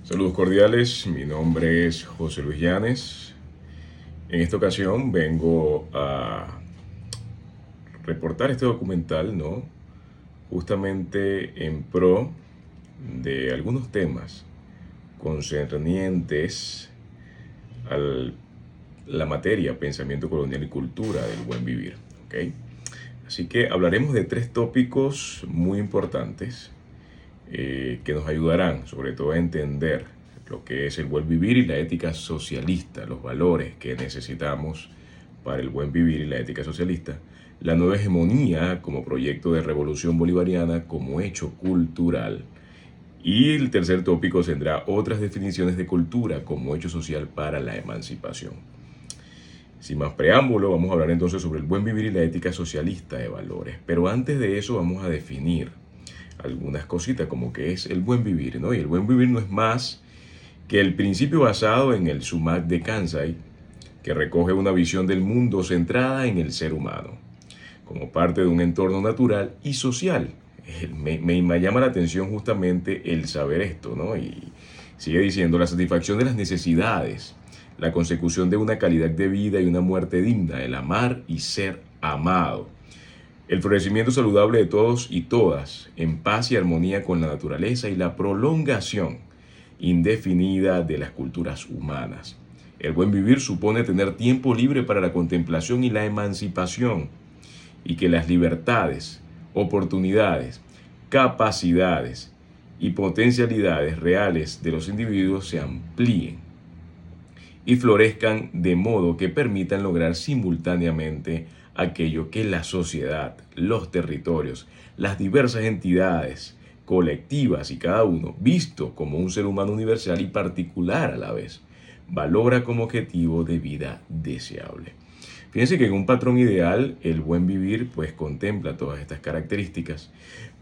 Saludos cordiales, mi nombre es José Luis Llanes. En esta ocasión vengo a reportar este documental, ¿no? Justamente en pro de algunos temas concernientes a la materia pensamiento colonial y cultura del buen vivir, ¿ok? Así que hablaremos de tres tópicos muy importantes que nos ayudarán sobre todo a entender lo que es el buen vivir y la ética socialista, los valores que necesitamos para el buen vivir y la ética socialista, la nueva hegemonía como proyecto de revolución bolivariana como hecho cultural. Y el tercer tópico tendrá otras definiciones de cultura como hecho social para la emancipación. Sin más preámbulo, vamos a hablar entonces sobre el buen vivir y la ética socialista de valores. Pero antes de eso vamos a definir algunas cositas como que es el buen vivir, ¿no? Y el buen vivir no es más que el principio basado en el Sumac de Kansai, que recoge una visión del mundo centrada en el ser humano, como parte de un entorno natural y social. Me llama la atención justamente el saber esto, ¿no? Y sigue diciendo la satisfacción de las necesidades, la consecución de una calidad de vida y una muerte digna, el amar y ser amado. El florecimiento saludable de todos y todas, en paz y armonía con la naturaleza y la prolongación indefinida de las culturas humanas. El buen vivir supone tener tiempo libre para la contemplación y la emancipación, y que las libertades, oportunidades, capacidades y potencialidades reales de los individuos se amplíen y florezcan de modo que permitan lograr simultáneamente aquello que la sociedad, los territorios, las diversas entidades colectivas y cada uno, visto como un ser humano universal y particular a la vez, valora como objetivo de vida deseable. Fíjense que en un patrón ideal, el buen vivir pues contempla todas estas características,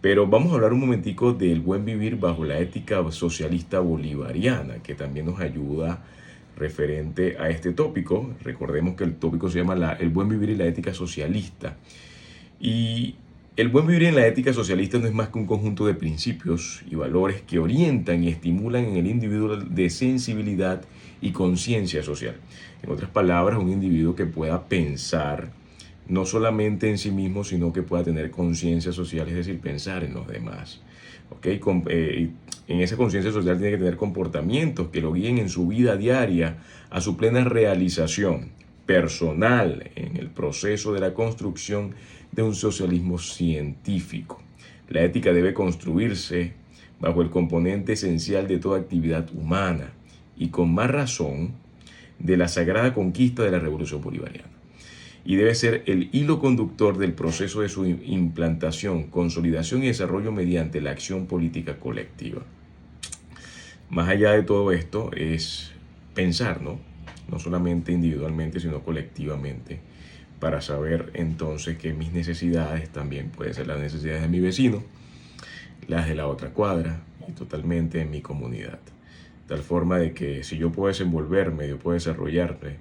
pero vamos a hablar un momentico del buen vivir bajo la ética socialista bolivariana, que también nos ayuda referente a este tópico. Recordemos que el tópico se llama el buen vivir y la ética socialista. Y el buen vivir en la ética socialista no es más que un conjunto de principios y valores que orientan y estimulan en el individuo de sensibilidad y conciencia social. En otras palabras, un individuo que pueda pensar no solamente en sí mismo, sino que pueda tener conciencia social, es decir, pensar en los demás. ¿Okay? En esa conciencia social tiene que tener comportamientos que lo guíen en su vida diaria a su plena realización personal en el proceso de la construcción de un socialismo científico. La ética debe construirse bajo el componente esencial de toda actividad humana y con más razón de la sagrada conquista de la revolución bolivariana. Y debe ser el hilo conductor del proceso de su implantación, consolidación y desarrollo mediante la acción política colectiva. Más allá de todo esto es pensar, ¿no? No solamente individualmente, sino colectivamente, para saber entonces que mis necesidades también pueden ser las necesidades de mi vecino, las de la otra cuadra y totalmente en mi comunidad. Tal forma de que si yo puedo desenvolverme, yo puedo desarrollarme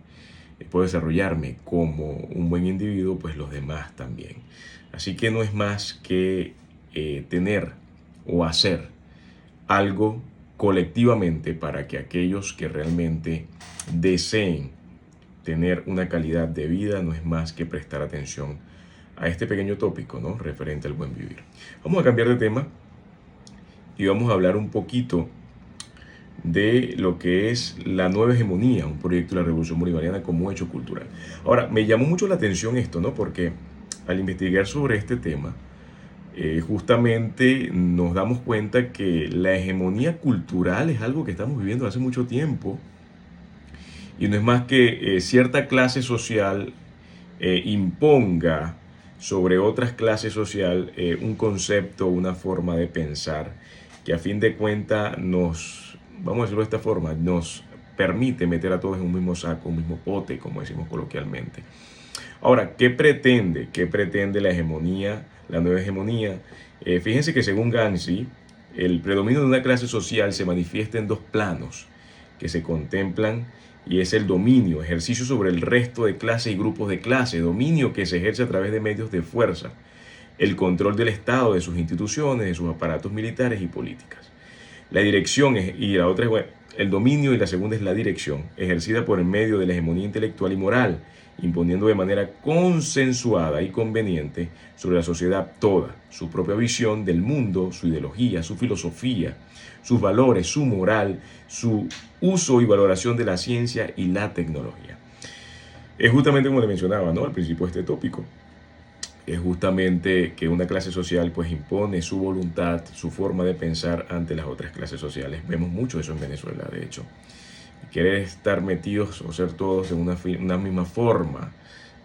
como un buen individuo, pues los demás también. Así que no es más que tener o hacer algo colectivamente para que aquellos que realmente deseen tener una calidad de vida no es más que prestar atención a este pequeño tópico, ¿no? Referente al buen vivir. Vamos a cambiar de tema y vamos a hablar un poquito de lo que es la nueva hegemonía, un proyecto de la Revolución Bolivariana como hecho cultural. Ahora, me llamó mucho la atención esto, ¿no? Porque al investigar sobre este tema, justamente nos damos cuenta que la hegemonía cultural es algo que estamos viviendo hace mucho tiempo y no es más que cierta clase social imponga sobre otras clases sociales un concepto, una forma de pensar que a fin de cuentas vamos a decirlo de esta forma, nos permite meter a todos en un mismo saco, un mismo pote, como decimos coloquialmente. Ahora, ¿qué pretende? ¿Qué pretende la hegemonía, la nueva hegemonía? Fíjense que según Gramsci, el predominio de una clase social se manifiesta en dos planos que se contemplan y es el dominio, ejercicio sobre el resto de clases y grupos de clases, dominio que se ejerce a través de medios de fuerza, el control del Estado, de sus instituciones, de sus aparatos militares y políticas. La dirección y la otra es, bueno, el dominio, y la segunda es la dirección, ejercida por el medio de la hegemonía intelectual y moral, imponiendo de manera consensuada y conveniente sobre la sociedad toda su propia visión del mundo, su ideología, su filosofía, sus valores, su moral, su uso y valoración de la ciencia y la tecnología. Es justamente como le mencionaba, ¿no?, al principio de este tópico. Es justamente que una clase social pues impone su voluntad, su forma de pensar ante las otras clases sociales. Vemos mucho eso en Venezuela, de hecho. Querer estar metidos o ser todos en una misma forma,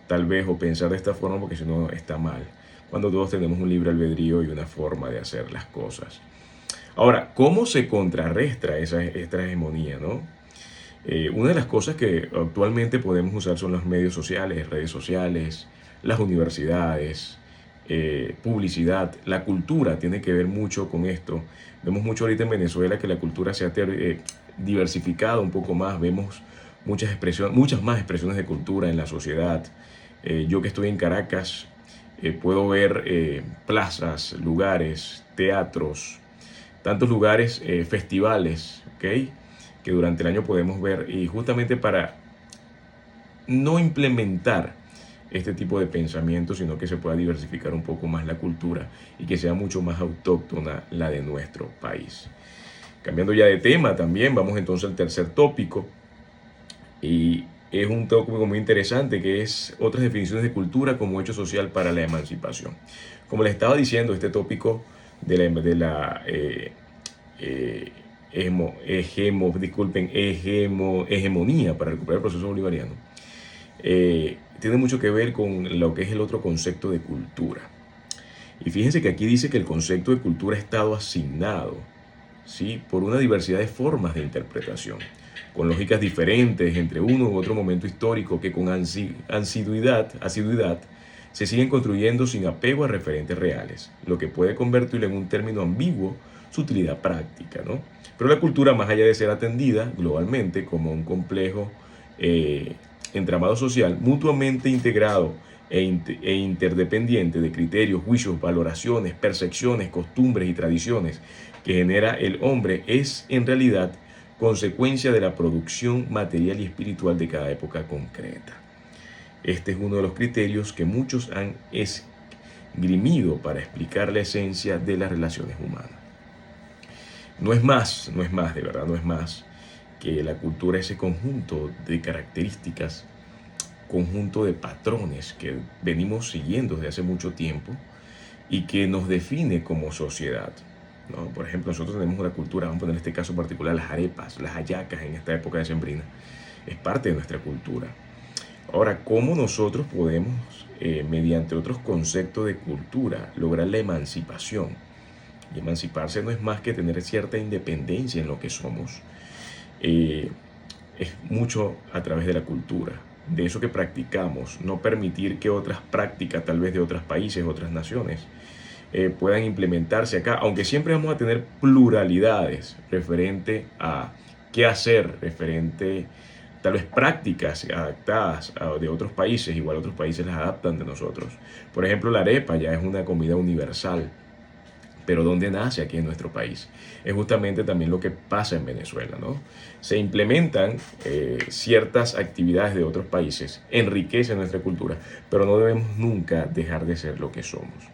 tal vez, o pensar de esta forma, porque si no está mal. Cuando todos tenemos un libre albedrío y una forma de hacer las cosas. Ahora, ¿cómo se contrarresta esta hegemonía, no? Una de las cosas que actualmente podemos usar son los medios sociales, redes sociales, las universidades, publicidad. La cultura tiene que ver mucho con esto. Vemos mucho ahorita en Venezuela que la cultura se ha diversificado un poco más. Vemos muchas más expresiones de cultura en la sociedad. Yo que estoy en Caracas, puedo ver plazas, lugares, teatros, tantos lugares, festivales, ¿ok?, que durante el año podemos ver, y justamente para no implementar este tipo de pensamiento, sino que se pueda diversificar un poco más la cultura y que sea mucho más autóctona la de nuestro país. Cambiando ya de tema también, vamos entonces al tercer tópico, y es un tópico muy interesante, que es otras definiciones de cultura como hecho social para la emancipación. Como les estaba diciendo, este tópico eh, hegemonía para recuperar el proceso bolivariano, tiene mucho que ver con lo que es el otro concepto de cultura. Y fíjense que aquí dice que el concepto de cultura ha estado asignado, ¿sí?, por una diversidad de formas de interpretación, con lógicas diferentes entre uno u otro momento histórico, que con asiduidad se siguen construyendo sin apego a referentes reales, lo que puede convertirlo en un término ambiguo su utilidad práctica, ¿no? Pero la cultura, más allá de ser atendida globalmente como un complejo entramado social, mutuamente integrado e interdependiente de criterios, juicios, valoraciones, percepciones, costumbres y tradiciones que genera el hombre, es en realidad consecuencia de la producción material y espiritual de cada época concreta. Este es uno de los criterios que muchos han esgrimido para explicar la esencia de las relaciones humanas. No es más, de verdad, no es más que la cultura, ese conjunto de características, conjunto de patrones que venimos siguiendo desde hace mucho tiempo y que nos define como sociedad, ¿no? Por ejemplo, nosotros tenemos una cultura, vamos a poner en este caso particular las arepas, las hallacas en esta época decembrina, es parte de nuestra cultura. Ahora, ¿cómo nosotros podemos, mediante otros conceptos de cultura, lograr la emancipación? Y emanciparse no es más que tener cierta independencia en lo que somos. Es mucho a través de la cultura, de eso que practicamos, no permitir que otras prácticas, tal vez de otros países, otras naciones, puedan implementarse acá, aunque siempre vamos a tener pluralidades referente a qué hacer, referente tal vez prácticas adaptadas de otros países, igual otros países las adaptan de nosotros. Por ejemplo, la arepa ya es una comida universal, pero ¿dónde nace aquí en nuestro país? Es justamente también lo que pasa en Venezuela, ¿no? Se implementan ciertas actividades de otros países, enriquecen nuestra cultura, pero no debemos nunca dejar de ser lo que somos.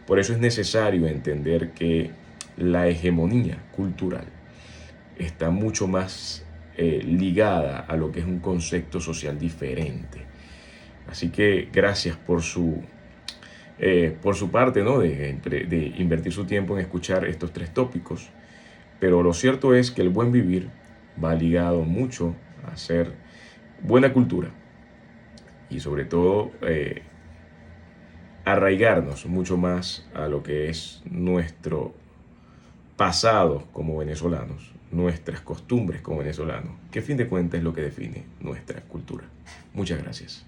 Por eso es necesario entender que la hegemonía cultural está mucho más ligada a lo que es un concepto social diferente. Así que gracias por su parte, ¿no?, de invertir su tiempo en escuchar estos tres tópicos. Pero lo cierto es que el buen vivir va ligado mucho a hacer buena cultura y sobre todo arraigarnos mucho más a lo que es nuestro pasado como venezolanos, nuestras costumbres como venezolanos, que a fin de cuentas es lo que define nuestra cultura. Muchas gracias.